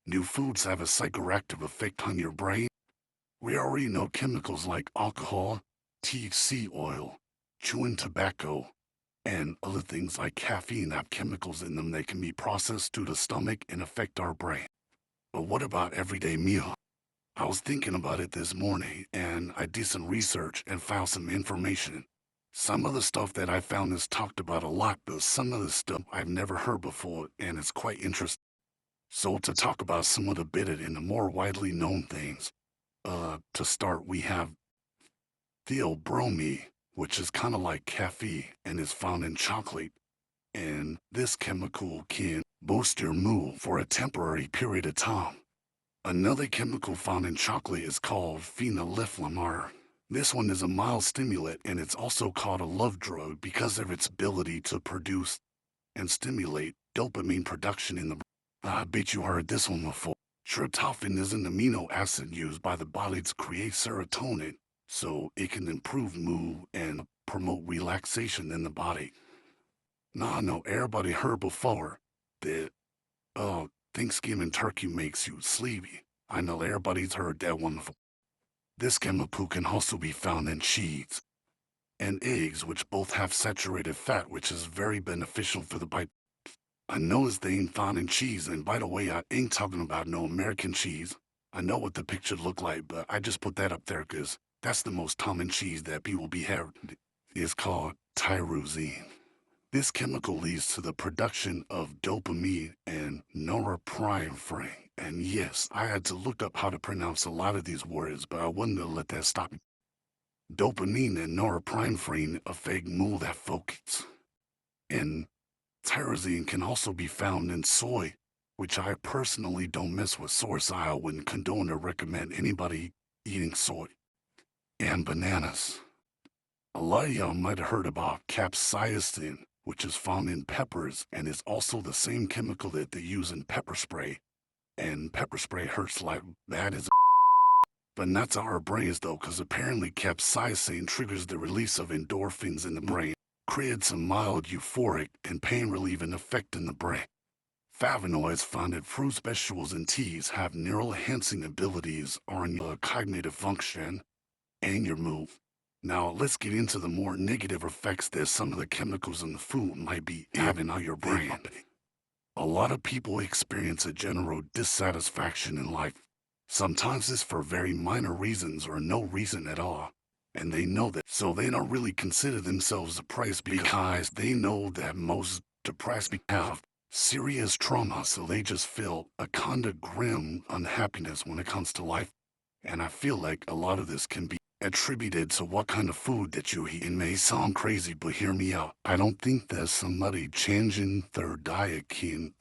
New foods have a psychoactive effect on your brain. We already know chemicals like alcohol, THC oil, chewing tobacco, and other things like caffeine have chemicals in them that can be processed through the stomach and affect our brain. But what about everyday meal? I was thinking about it this morning and I did some research and found some information. Some of the stuff that I found is talked about a lot, but some of the stuff I've never heard before and it's quite interesting. So to talk about some of the better and the more widely known things, to start we have theobromine, which is kind of like caffeine and is found in chocolate. And this chemical can boost your mood for a temporary period of time. Another chemical found in chocolate is called phenylethylamine. This one is a mild stimulant and it's also called a love drug because of its ability to produce and stimulate dopamine production in the brain. I bet you heard this one before. Tryptophan is an amino acid used by the body to create serotonin, so it can improve mood and promote relaxation in the body. Now I know everybody heard before that, Thanksgiving turkey makes you sleepy. I know everybody's heard that one before. This chemical can also be found in cheese and eggs, which both have saturated fat, which is very beneficial for the body. I know it's they ain't found in cheese, and by the way, I ain't talking about no American cheese. I know what the picture look like, but I just put that up there because that's the most common cheese that people be having. It's called tyrosine. This chemical leads to the production of dopamine and norepinephrine. And yes, I had to look up how to pronounce a lot of these words, but I wasn't gonna let that stop me. Dopamine and norepinephrine affect mood and focus. And tyrosine can also be found in soy, which I personally don't mess with soy, so I wouldn't condone or recommend anybody eating soy. And bananas. A lot of y'all might have heard about capsaicin, which is found in peppers and is also the same chemical that they use in pepper spray. And pepper spray hurts like bad as but not to our brains though, because apparently capsaicin triggers the release of endorphins in the brain, creates a mild euphoric and pain-relieving effect in the brain. Flavonoids found in fruits, vegetables, and teas have neural-enhancing abilities on your cognitive function and your mood. Now, let's get into the more negative effects that some of the chemicals in the food might be having on your brain. A lot of people experience a general dissatisfaction in life. Sometimes it's for very minor reasons or no reason at all. And they know that, so they don't really consider themselves depressed because they know that most depressed people have serious trauma, so they just feel a kind of grim unhappiness when it comes to life. And I feel like a lot of this can be attributed to what kind of food that you eat. It may sound crazy, but hear me out. I don't think that somebody changing their diet can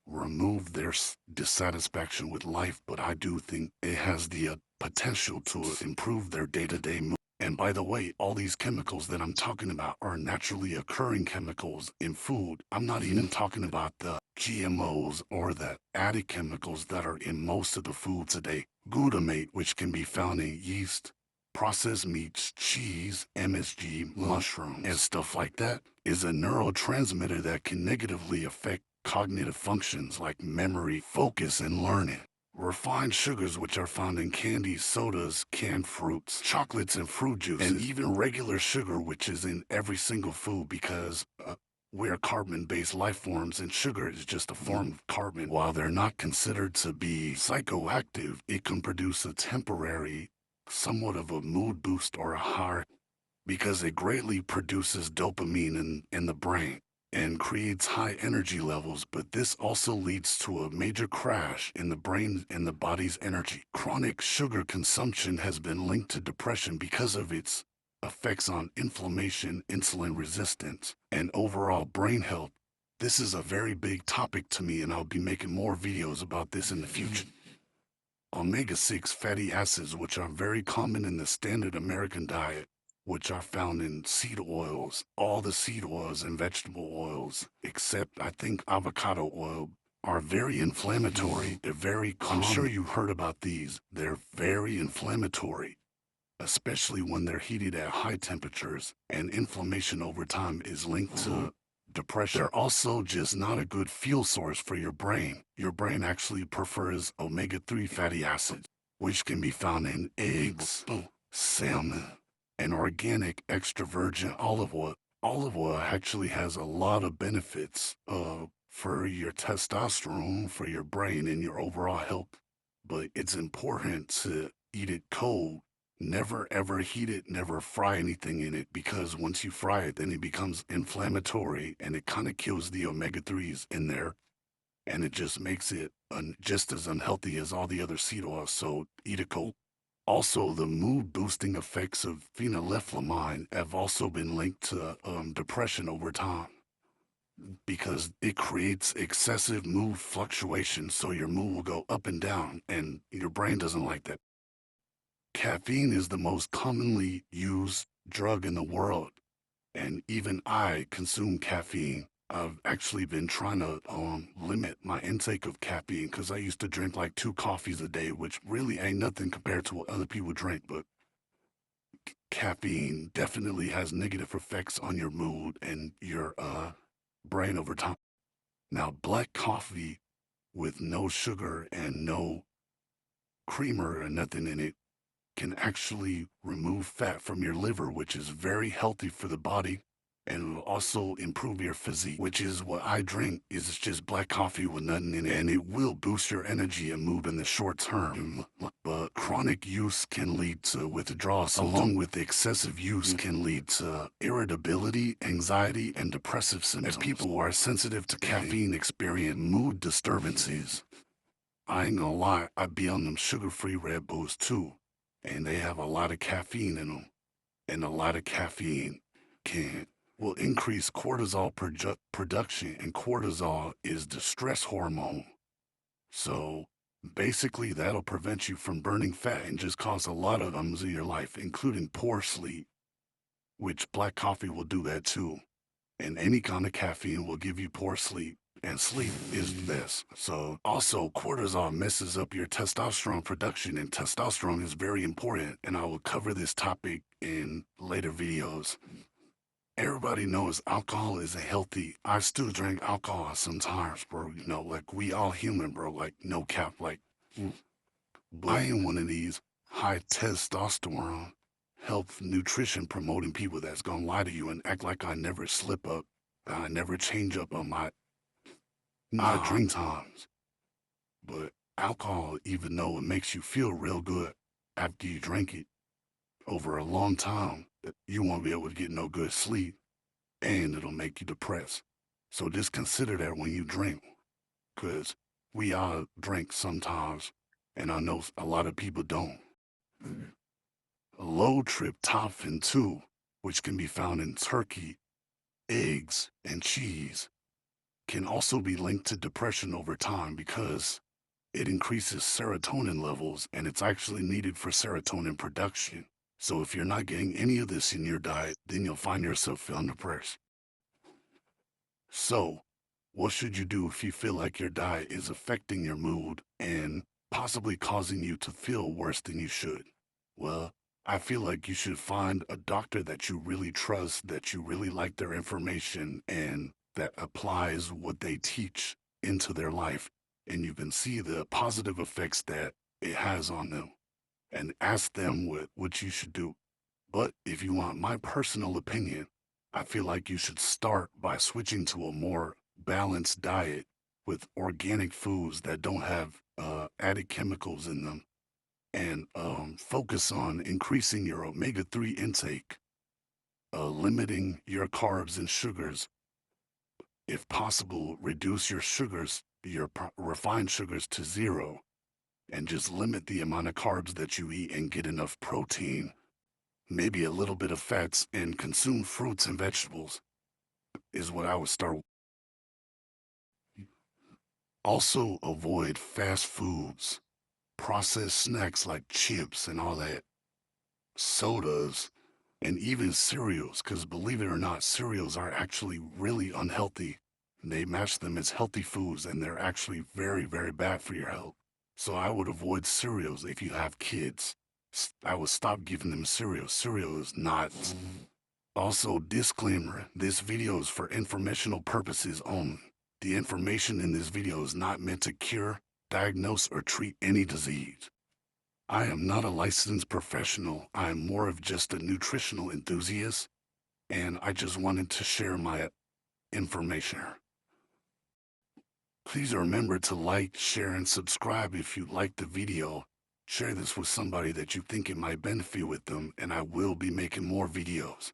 remove their dissatisfaction with life, but I do think it has the potential to improve their day-to-day mood. And by the way, all these chemicals that I'm talking about are naturally occurring chemicals in food. I'm not even talking about the GMOs or the added chemicals that are in most of the food today. Glutamate, which can be found in yeast, processed meats, cheese, MSG, mushrooms, and stuff like that, is a neurotransmitter that can negatively affect cognitive functions like memory, focus, and learning. Refined sugars, which are found in candies, sodas, canned fruits, chocolates, and fruit juices, and even regular sugar, which is in every single food because we're carbon-based life forms and sugar is just a form of carbon. While they're not considered to be psychoactive, it can produce a temporary somewhat of a mood boost or a high because it greatly produces dopamine in the brain and creates high energy levels, but this also leads to a major crash in the brain and the body's energy. Chronic sugar consumption has been linked to depression because of its effects on inflammation, insulin resistance, and overall brain health. This is a very big topic to me and I'll be making more videos about this in the future. Omega-6 fatty acids, which are very common in the standard American diet, which are found in seed oils, all the seed oils and vegetable oils, except I think avocado oil, are very inflammatory. They're very common. I'm sure you've heard about these. They're very inflammatory, especially when they're heated at high temperatures, and inflammation over time is linked to depression. They're also just not a good fuel source for your brain. Your brain actually prefers omega-3 fatty acids, which can be found in eggs, salmon, and organic extra virgin olive oil. Olive oil actually has a lot of benefits for your testosterone, for your brain, and your overall health. But it's important to eat it cold. Never ever heat it, never fry anything in it, because once you fry it, then it becomes inflammatory and it kind of kills the omega-3s in there, and it just makes it just as unhealthy as all the other seed oils. So eat it cold. Also, the mood boosting effects of phenylethylamine have also been linked to depression over time because it creates excessive mood fluctuations. So your mood will go up and down, and your brain doesn't like that. Caffeine is the most commonly used drug in the world, and even I consume caffeine. I've actually been trying to limit my intake of caffeine because I used to drink like 2 coffees a day, which really ain't nothing compared to what other people drink. But caffeine definitely has negative effects on your mood and your brain over time. Now, black coffee with no sugar and no creamer or nothing in it can actually remove fat from your liver, which is very healthy for the body, and will also improve your physique, which is what I drink. Is just black coffee with nothing in it, and it will boost your energy and mood in the short term. But chronic use can lead to withdrawal, along with excessive use can lead to irritability, anxiety, and depressive symptoms. And people who are sensitive to caffeine experience mood disturbances. I ain't gonna lie, I be on them sugar-free Red Bulls too, and they have a lot of caffeine in them, and a lot of caffeine will increase cortisol production, and cortisol is the stress hormone. So basically, that'll prevent you from burning fat and just cause a lot of ums in your life, including poor sleep, which black coffee will do that too. And any kind of caffeine will give you poor sleep. And sleep is the best. So also cortisol messes up your testosterone production, and testosterone is very important, and I will cover this topic in later videos. Everybody knows alcohol isn't healthy. I still drink alcohol sometimes, bro. You know, like we all human, bro. Like no cap. Like, but I ain't one of these high testosterone, health, nutrition promoting people that's gonna lie to you and act like I never slip up, that I never change up on my drink times. But alcohol, even though it makes you feel real good after you drink it, over a long time, you won't be able to get no good sleep, and it'll make you depressed. So just consider that when you drink, because we all drink sometimes, and I know a lot of people don't. Low tryptophan too, which can be found in turkey, eggs, and cheese, can also be linked to depression over time because it increases serotonin levels, and it's actually needed for serotonin production. So if you're not getting any of this in your diet, then you'll find yourself feeling depressed. So, what should you do if you feel like your diet is affecting your mood and possibly causing you to feel worse than you should? Well, I feel like you should find a doctor that you really trust, that you really like their information, and that applies what they teach into their life, and you can see the positive effects that it has on them, and ask them what you should do. But if you want my personal opinion, I feel like you should start by switching to a more balanced diet with organic foods that don't have added chemicals in them, and focus on increasing your omega-3 intake, limiting your carbs and sugars. If possible, reduce your sugars, your refined sugars to zero, and just limit the amount of carbs that you eat and get enough protein, maybe a little bit of fats, and consume fruits and vegetables is what I would start. Also avoid fast foods, processed snacks like chips and all that, sodas, and even cereals, because believe it or not, cereals are actually really unhealthy. They match them as healthy foods, and they're actually very, very bad for your health. So I would avoid cereals if you have kids. I would stop giving them cereal. Cereal is not Also, disclaimer, this video is for informational purposes only. The information in this video is not meant to cure, diagnose, or treat any disease. I am not a licensed professional. I am more of just a nutritional enthusiast, and I just wanted to share my information. Please remember to like, share, and subscribe if you liked the video. Share this with somebody that you think it might benefit with them, and I will be making more videos.